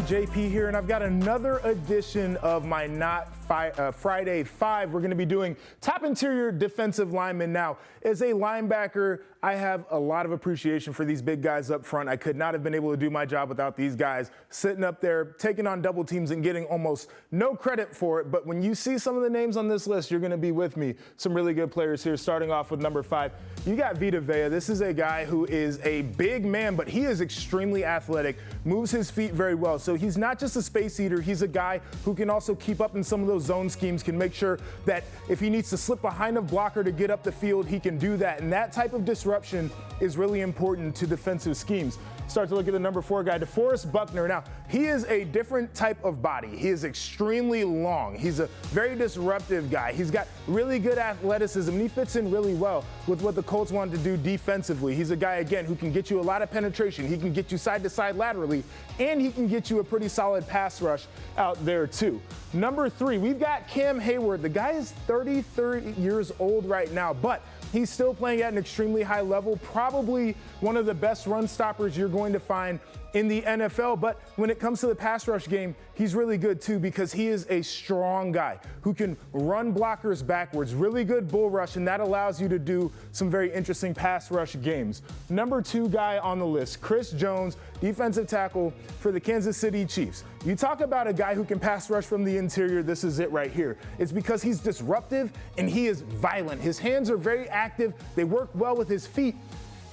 JP here, and I've got another edition of my Friday 5. We're going to be doing top interior defensive linemen. Now, as a linebacker, I have a lot of appreciation for these big guys up front. I could not have been able to do my job without these guys sitting up there, taking on double teams and getting almost no credit for it. But when you see some of the names on this list, you're going to be with me. Some really good players here, starting off with number 5. You got Vita Vea. This is a guy who is a big man, but he is extremely athletic, moves his feet very well. So he's not just a space eater. He's a guy who can also keep up in some of those zone schemes, can make sure that if he needs to slip behind a blocker to get up the field, he can do that. And that type of disruption is really important to defensive schemes. Start to look at the number 4 guy, DeForest Buckner. Now, he is a different type of body. He is extremely long. He's a very disruptive guy. He's got really good athleticism, and he fits in really well with what the Colts wanted to do defensively. He's a guy, again, who can get you a lot of penetration. He can get you side to side laterally, and he can get you a pretty solid pass rush out there, too. Number 3, we've got Cam Hayward. The guy is 33 years old right now, but he's still playing at an extremely high level, probably one of the best run stoppers you're going to find in the NFL. But when it comes to the pass rush game, he's really good too, because he is a strong guy who can run blockers backwards, really good bull rush, and that allows you to do some very interesting pass rush games. Number 2 guy on the list, Chris Jones, defensive tackle for the Kansas City Chiefs. You talk about a guy who can pass rush from the interior, this is it right here. It's because he's disruptive and he is violent. His hands are very active. They work well with his feet.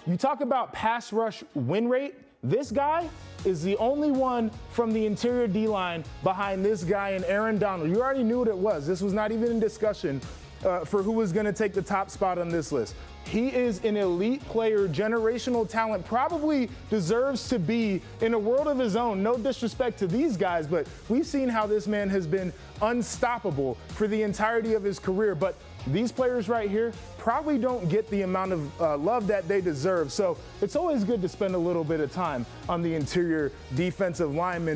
You talk about pass rush win rate. This guy is the only one from the interior D-line behind this guy and Aaron Donald. You already knew what it was. This was not even in discussion for who was going to take the top spot on this list. He is an elite player, generational talent, probably deserves to be in a world of his own. No disrespect to these guys, but we've seen how this man has been unstoppable for the entirety of his career. But these players right here probably don't get the amount of love that they deserve. So it's always good to spend a little bit of time on the interior defensive linemen.